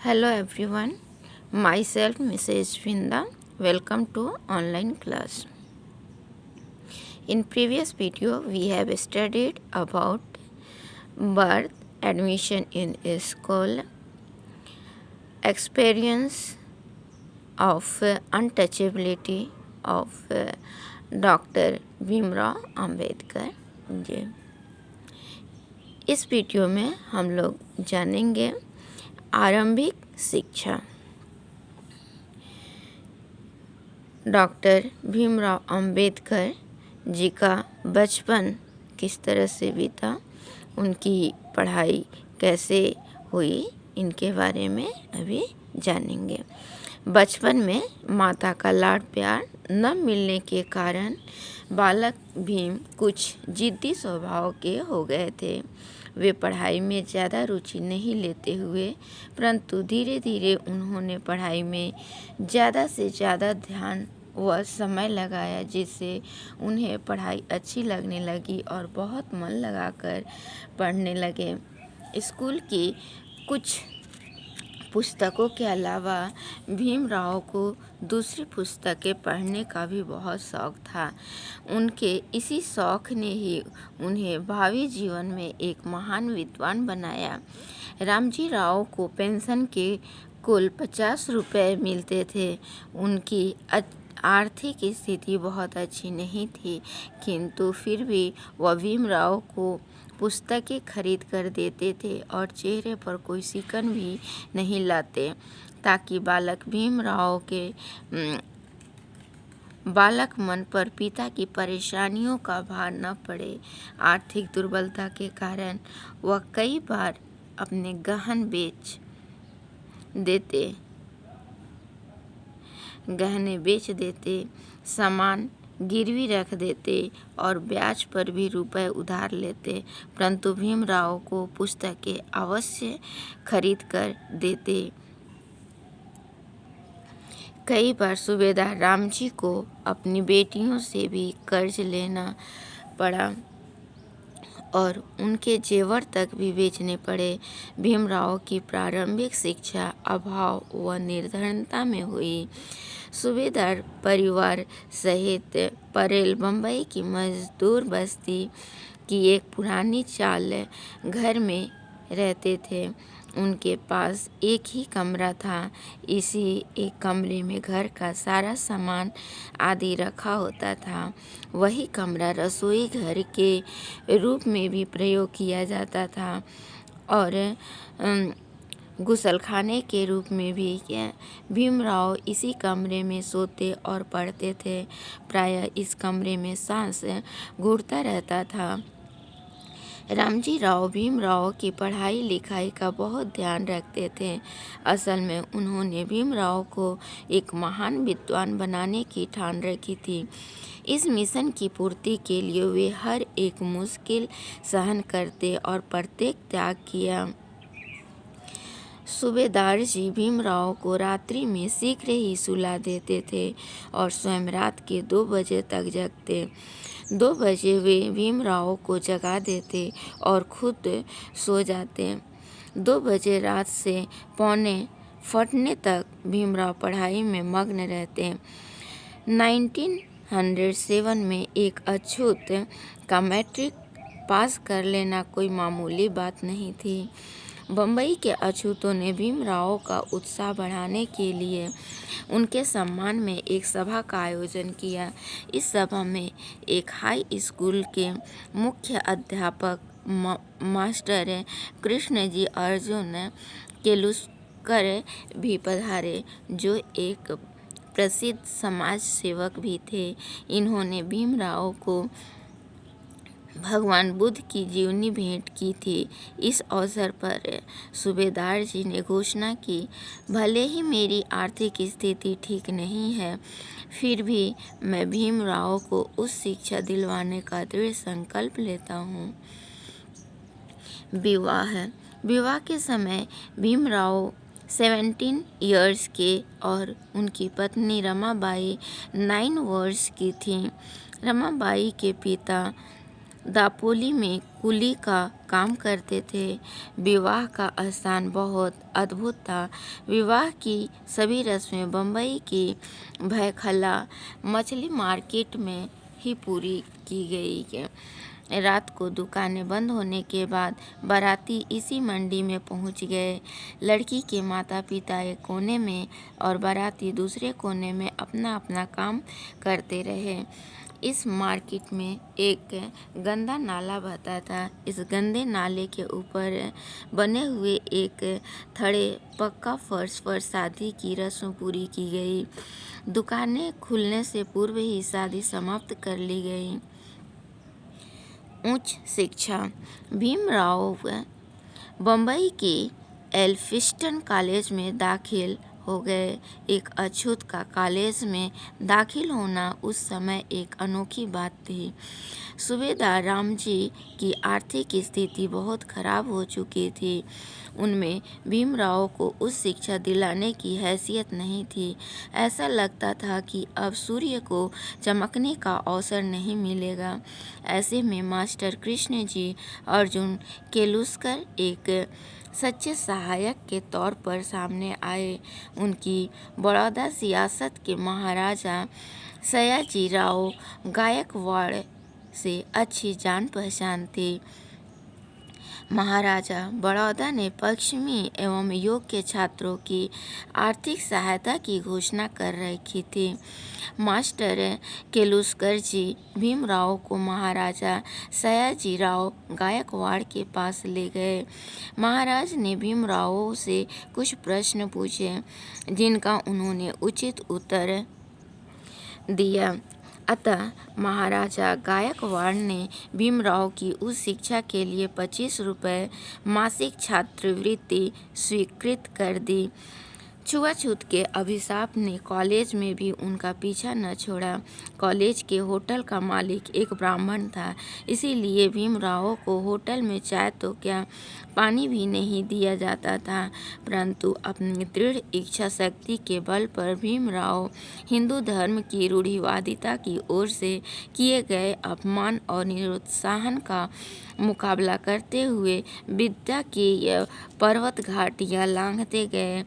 Hello everyone, myself Mrs. Vinda. Welcome to online class. In previous video we have studied about birth, admission in a school, experience of untouchability of doctor Bhimrao Ambedkar ji. इस video में हम लोग जानेंगे आरंभिक शिक्षा। Doctor Bhimrao Ambedkar जी का बचपन किस तरह से बीता, उनकी पढ़ाई कैसे हुई, इनके बारे में अभी जानेंगे। बचपन में माता का लाड प्यार न मिलने के कारण बालक भीम कुछ जिद्दी स्वभाव के हो गए थे। वे पढ़ाई में ज़्यादा रुचि नहीं लेते हुए, परंतु धीरे धीरे उन्होंने पढ़ाई में ज़्यादा से ज़्यादा ध्यान व समय लगाया, जिससे उन्हें पढ़ाई अच्छी लगने लगी और बहुत मन लगाकर पढ़ने लगे। स्कूल की कुछ पुस्तकों के अलावा भीमराव को दूसरी पुस्तकें पढ़ने का भी बहुत शौक था। उनके इसी शौक ने ही उन्हें भावी जीवन में एक महान विद्वान बनाया। रामजी राव को पेंशन के कुल 50 रुपये मिलते थे। उनकी आर्थिक स्थिति बहुत अच्छी नहीं थी, किंतु फिर भी वह भीमराव को पुस्तकें खरीद कर देते थे और चेहरे पर कोई सिकन भी नहीं लाते, ताकि बालक मन पर पिता की परेशानियों का भार न पड़े। आर्थिक दुर्बलता के कारण वह कई बार अपने गहने बेच देते, सामान गिरवी रख देते और ब्याज पर भी रुपए उधार लेते, परंतु भीमराव को पुस्तकें अवश्य खरीद कर देते। कई बार सूबेदार रामजी को अपनी बेटियों से भी कर्ज लेना पड़ा और उनके जेवर तक भी बेचने पड़े। भीमराव की प्रारंभिक शिक्षा अभाव व निर्धनता में हुई। सूबेदार परिवार सहित परेल बम्बई की मजदूर बस्ती की एक पुरानी चाल घर में रहते थे। उनके पास एक ही कमरा था। इसी एक कमरे में घर का सारा सामान आदि रखा होता था। वही कमरा रसोई घर के रूप में भी प्रयोग किया जाता था और गुसलखाने के रूप में भी। भीमराव इसी कमरे में सोते और पढ़ते थे। प्रायः इस कमरे में सांस घुटता रहता था। रामजी राव भीमराव की पढ़ाई लिखाई का बहुत ध्यान रखते थे। असल में उन्होंने भीमराव को एक महान विद्वान बनाने की ठान रखी थी। इस मिशन की पूर्ति के लिए वे हर एक मुश्किल सहन करते और प्रत्येक त्याग किया। सूबेदार जी भीमराव को रात्रि में शीघ्र ही सुला देते थे और स्वयं रात के 2 बजे तक जगते। 2 बजे वे भीमराव को जगा देते और खुद सो जाते। 2 बजे रात से पौने फटने तक भीमराव पढ़ाई में मग्न रहते। 1907 में एक अछूत का मैट्रिक पास कर लेना कोई मामूली बात नहीं थी। बम्बई के अछूतों ने भीमराव का उत्साह बढ़ाने के लिए उनके सम्मान में एक सभा का आयोजन किया। इस सभा में एक हाई स्कूल के मुख्य अध्यापक मास्टर कृष्णजी अर्जुन केलुस्कर भी पधारे, जो एक प्रसिद्ध समाज सेवक भी थे। इन्होंने भीमराव को भगवान बुद्ध की जीवनी भेंट की थी। इस अवसर पर सूबेदार जी ने घोषणा की, भले ही मेरी आर्थिक स्थिति ठीक नहीं है, फिर भी मैं भीमराव को उस शिक्षा दिलवाने का दृढ़ संकल्प लेता हूँ। विवाह के समय भीमराव 17 इयर्स के और उनकी पत्नी रमाबाई 9 वर्ष की थी। रमाबाई के पिता दापोली में कुली का काम करते थे। विवाह का स्थान बहुत अद्भुत था। विवाह की सभी रस्में बम्बई की भयखला मछली मार्केट में ही पूरी की गई। रात को दुकानें बंद होने के बाद बाराती इसी मंडी में पहुंच गए। लड़की के माता पिता एक कोने में और बाराती दूसरे कोने में अपना अपना काम करते रहे। इस मार्केट में एक गंदा नाला बहता था। इस गंदे नाले के ऊपर बने हुए एक थड़े पक्का फर्श पर शादी की रस्म पूरी की गई। दुकानें खुलने से पूर्व ही शादी समाप्त कर ली गई। उच्च शिक्षा। भीमराव बम्बई के एल्फिंस्टन कॉलेज में दाखिल हो गए। एक अछूत का कॉलेज में दाखिल होना उस समय एक अनोखी बात थी। सूबेदार रामजी की आर्थिक स्थिति बहुत खराब हो चुकी थी। उनमें भीमराव को उच्च शिक्षा दिलाने की हैसियत नहीं थी। ऐसा लगता था कि अब सूर्य को चमकने का अवसर नहीं मिलेगा। ऐसे में मास्टर कृष्ण जी अर्जुन केलुस्कर एक सच्चे सहायक के तौर पर सामने आए। उनकी बड़ौदा सियासत के महाराजा सयाजीराव गायकवाड़ से अच्छी जान पहचान थी। महाराजा बड़ौदा ने पश्चिमी एवं योग्य छात्रों की आर्थिक सहायता की घोषणा कर रखी थी। मास्टर केलुस्कर जी भीमराव को महाराजा सयाजीराव गायकवाड़ के पास ले गए। महाराज ने भीमराव से कुछ प्रश्न पूछे जिनका उन्होंने उचित उत्तर दिया। अतः महाराजा गायकवाड़ ने भीमराव की उच्च शिक्षा के लिए 25 रुपये मासिक छात्रवृत्ति स्वीकृत कर दी। छुआछूत के अभिशाप ने कॉलेज में भी उनका पीछा न छोड़ा। कॉलेज के होटल का मालिक एक ब्राह्मण था, इसीलिए भीमराव को होटल में चाय तो क्या पानी भी नहीं दिया जाता था। परंतु अपनी दृढ़ इच्छा शक्ति के बल पर भीमराव हिंदू धर्म की रूढ़िवादिता की ओर से किए गए अपमान और निरुत्साहन का मुकाबला करते हुए विद्या की पर्वत घाटियाँ लांघते गए।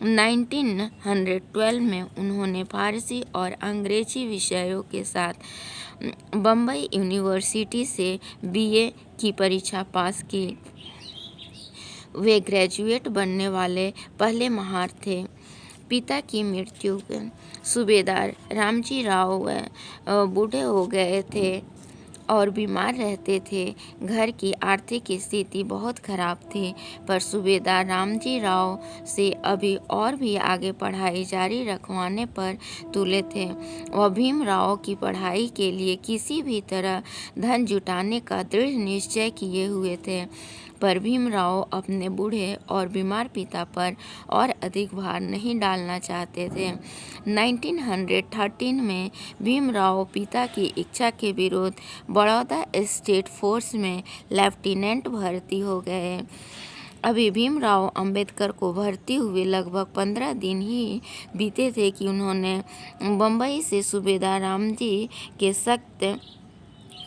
1912 में उन्होंने फारसी और अंग्रेजी विषयों के साथ बम्बई यूनिवर्सिटी से बीए की परीक्षा पास की। वे ग्रेजुएट बनने वाले पहले महार थे। पिता की मृत्यु। सूबेदार रामजी राव बूढ़े हो गए थे और बीमार रहते थे। घर की आर्थिक स्थिति बहुत खराब थी, पर सूबेदार रामजी राव से अभी और भी आगे पढ़ाई जारी रखवाने पर तुले थे। वह भीमराव की पढ़ाई के लिए किसी भी तरह धन जुटाने का दृढ़ निश्चय किए हुए थे, पर भीमराव अपने बूढ़े और बीमार पिता पर और अधिक भार नहीं डालना चाहते थे। 1913 में भीमराव पिता की इच्छा के विरुद्ध बड़ौदा स्टेट फोर्स में लेफ्टिनेंट भर्ती हो गए। अभी भीमराव अंबेडकर को भर्ती हुए लगभग 15 दिन ही बीते थे कि उन्होंने बम्बई से सूबेदार रामजी के सख्त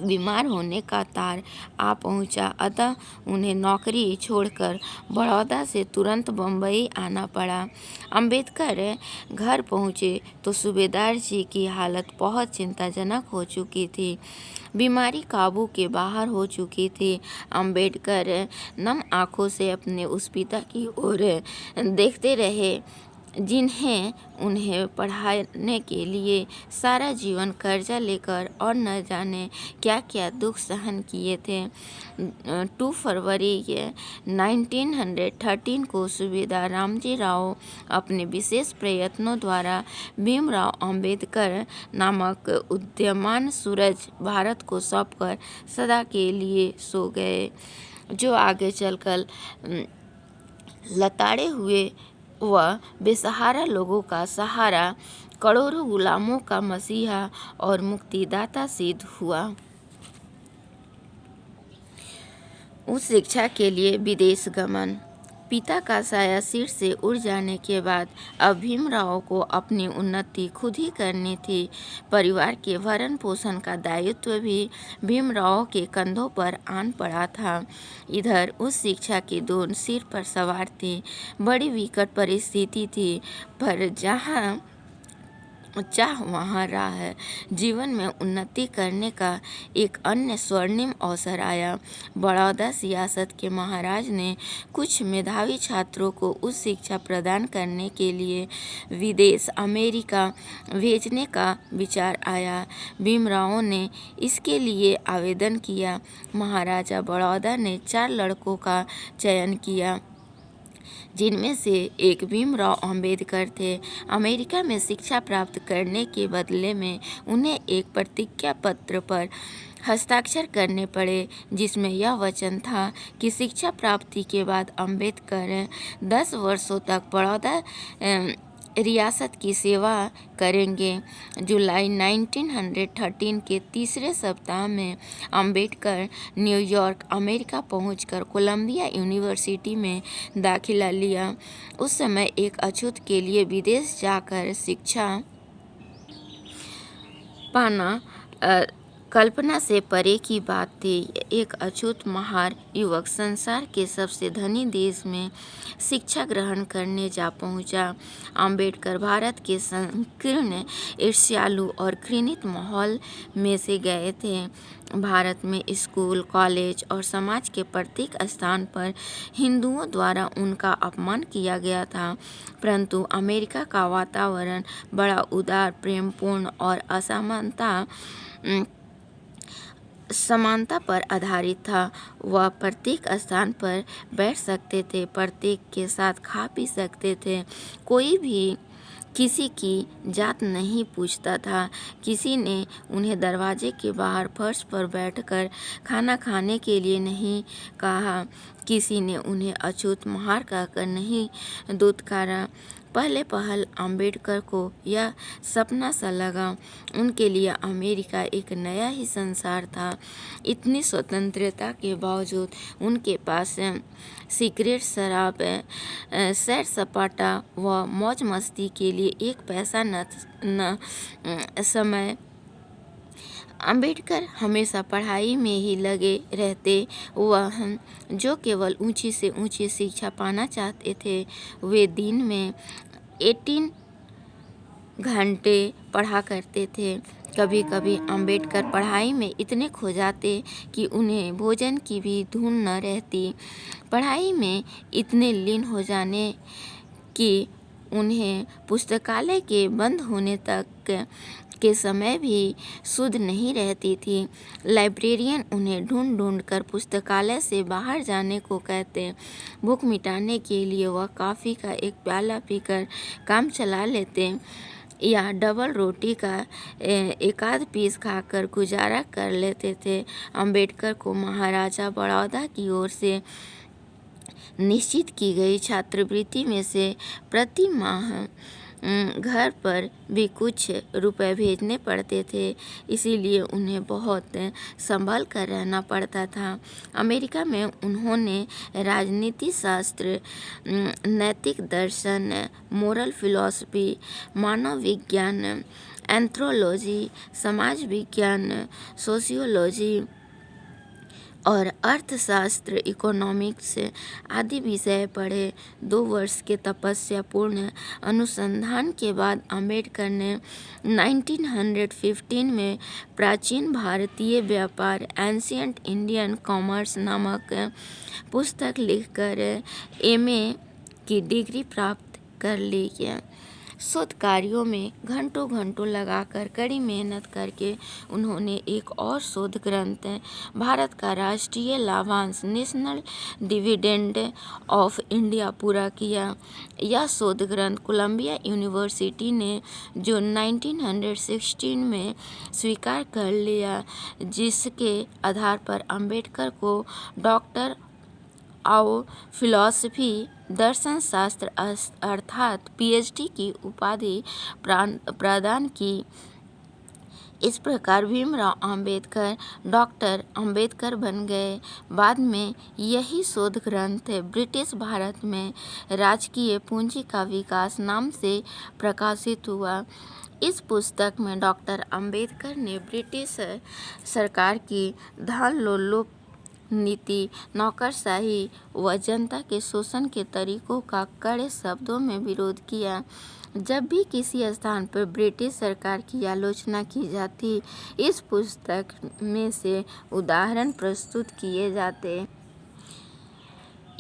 बीमार होने का तार आ पहुंचा। अतः उन्हें नौकरी छोड़कर बड़ौदा से तुरंत बम्बई आना पड़ा। अंबेडकर घर पहुंचे तो सूबेदार जी की हालत बहुत चिंताजनक हो चुकी थी। बीमारी काबू के बाहर हो चुकी थी। अंबेडकर नम आंखों से अपने उस पिता की ओर देखते रहे जिन्हें उन्हें पढ़ाने के लिए सारा जीवन कर्जा लेकर और न जाने क्या क्या दुख सहन किए थे। 2 फरवरी 1913 को सूबेदार रामजी राव अपने विशेष प्रयत्नों द्वारा भीमराव अंबेडकर नामक उदीयमान सूरज भारत को सौंपकर सदा के लिए सो गए, जो आगे चलकर लताड़े हुए वह बेसहारा लोगों का सहारा, करोड़ों गुलामों का मसीहा और मुक्तिदाता सिद्ध हुआ। उच्च शिक्षा के लिए विदेश गमन। पिता का साया सिर से उड़ जाने के बाद अब भीमराव को अपनी उन्नति खुद ही करनी थी। परिवार के भरण पोषण का दायित्व भी भीमराव के कंधों पर आन पड़ा था। इधर उस शिक्षा की दोनों सिर पर सवार थी। बड़ी विकट परिस्थिति थी, पर जहाँ चाह वहाँ राह है। जीवन में उन्नति करने का एक अन्य स्वर्णिम अवसर आया। बड़ौदा सियासत के महाराज ने कुछ मेधावी छात्रों को उच्च शिक्षा प्रदान करने के लिए विदेश अमेरिका भेजने का विचार आया। भीमराव ने इसके लिए आवेदन किया। महाराजा बड़ौदा ने 4 लड़कों का चयन किया, जिनमें से एक भीमराव अंबेडकर थे। अमेरिका में शिक्षा प्राप्त करने के बदले में उन्हें एक प्रतिज्ञा पत्र पर हस्ताक्षर करने पड़े, जिसमें यह वचन था कि शिक्षा प्राप्ति के बाद अंबेडकर 10 वर्षों तक बड़ौदा रियासत की सेवा करेंगे। जुलाई 1913 के तीसरे सप्ताह में अंबेडकर न्यूयॉर्क अमेरिका पहुंचकर कोलंबिया यूनिवर्सिटी में दाखिला लिया। उस समय एक अछूत के लिए विदेश जाकर शिक्षा पाना कल्पना से परे की बात थी। एक अछूत महार युवक संसार के सबसे धनी देश में शिक्षा ग्रहण करने जा पहुंचा। अंबेडकर भारत के संकीर्ण, ईर्ष्यालु और घृणित माहौल में से गए थे। भारत में स्कूल, कॉलेज और समाज के प्रत्येक स्थान पर हिंदुओं द्वारा उनका अपमान किया गया था, परंतु अमेरिका का वातावरण बड़ा उदार, प्रेमपूर्ण और समानता पर आधारित था। वह प्रत्येक स्थान पर बैठ सकते थे, प्रत्येक के साथ खा पी सकते थे। कोई भी किसी की जात नहीं पूछता था। किसी ने उन्हें दरवाजे के बाहर फर्श पर बैठकर खाना खाने के लिए नहीं कहा। किसी ने उन्हें अछूत महार कहकर नहीं दुत्कारा। पहले पहल अंबेडकर को यह सपना सा लगा। उनके लिए अमेरिका एक नया ही संसार था। इतनी स्वतंत्रता के बावजूद उनके पास सिगरेट, शराब, सैर सपाटा व मौज मस्ती के लिए एक पैसा न समय। अंबेडकर हमेशा पढ़ाई में ही लगे रहते। वह जो केवल ऊंची से ऊंची शिक्षा पाना चाहते थे, वे दिन में 18 घंटे पढ़ा करते थे। कभी कभी अंबेडकर पढ़ाई में इतने खो जाते कि उन्हें भोजन की भी धुन न रहती। पढ़ाई में इतने लीन हो जाने कि उन्हें पुस्तकालय के बंद होने तक के समय भी सुध नहीं रहती थी। लाइब्रेरियन उन्हें ढूंढ ढूंढ कर पुस्तकालय से बाहर जाने को कहते। भूख मिटाने के लिए वह कॉफ़ी का एक प्याला पीकर काम चला लेते या डबल रोटी का एक आध पीस खाकर गुजारा कर लेते थे। अंबेडकर को महाराजा बड़ौदा की ओर से निश्चित की गई छात्रवृत्ति में से प्रति माह घर पर भी कुछ रुपए भेजने पड़ते थे, इसीलिए उन्हें बहुत संभल कर रहना पड़ता था। अमेरिका में उन्होंने राजनीति शास्त्र, नैतिक दर्शन, मोरल फिलॉसफी, मानव विज्ञान, एंथ्रोलॉजी, समाज विज्ञान, सोशियोलॉजी और अर्थशास्त्र, इकोनॉमिक्स आदि विषय पढ़े। 2 वर्ष के तपस्यापूर्ण अनुसंधान के बाद अंबेडकर ने 1915 में प्राचीन भारतीय व्यापार, एंशिएंट इंडियन कॉमर्स नामक पुस्तक लिखकर एमए की डिग्री प्राप्त कर ली। शोध कार्यों में घंटों घंटों लगाकर कड़ी मेहनत करके उन्होंने एक और शोध ग्रंथ भारत का राष्ट्रीय लाभांश, नेशनल डिविडेंड ऑफ इंडिया पूरा किया। यह शोध ग्रंथ कोलंबिया यूनिवर्सिटी ने जो 1916 में स्वीकार कर लिया, जिसके आधार पर अंबेडकर को डॉक्टर ऑफ फिलॉसफी, दर्शन शास्त्र अर्थात पीएचडी की उपाधि प्रदान की। इस प्रकार भीमराव अंबेडकर डॉक्टर अंबेडकर बन गए। बाद में यही शोध ग्रंथ ब्रिटिश भारत में राजकीय पूंजी का विकास नाम से प्रकाशित हुआ। इस पुस्तक में डॉक्टर अंबेडकर ने ब्रिटिश सरकार की धन लोलुप नीति, नौकरशाही व जनता के शोषण के तरीकों का कड़े शब्दों में विरोध किया। जब भी किसी स्थान पर ब्रिटिश सरकार की आलोचना की जाती, इस पुस्तक में से उदाहरण प्रस्तुत किए जाते।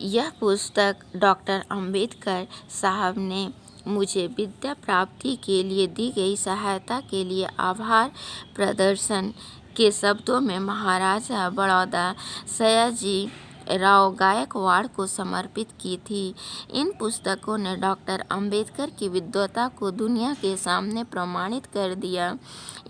यह पुस्तक डॉक्टर अंबेडकर साहब ने मुझे विद्या प्राप्ति के लिए दी गई सहायता के लिए आभार प्रदर्शन के शब्दों में महाराजा बड़ौदा सयाजी राव गायकवाड़ को समर्पित की थी। इन पुस्तकों ने डॉक्टर अंबेडकर की विद्वता को दुनिया के सामने प्रमाणित कर दिया।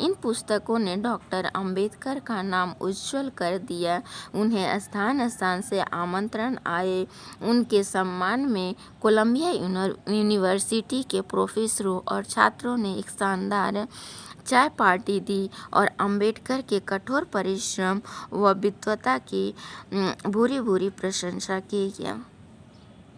इन पुस्तकों ने डॉक्टर अंबेडकर का नाम उज्ज्वल कर दिया। उन्हें स्थान स्थान से आमंत्रण आए। उनके सम्मान में कोलंबिया यूनिवर्सिटी के प्रोफेसरों और छात्रों ने एक शानदार चाय पार्टी दी और अंबेडकर के कठोर परिश्रम व विद्वता की भूरी भूरी प्रशंसा की।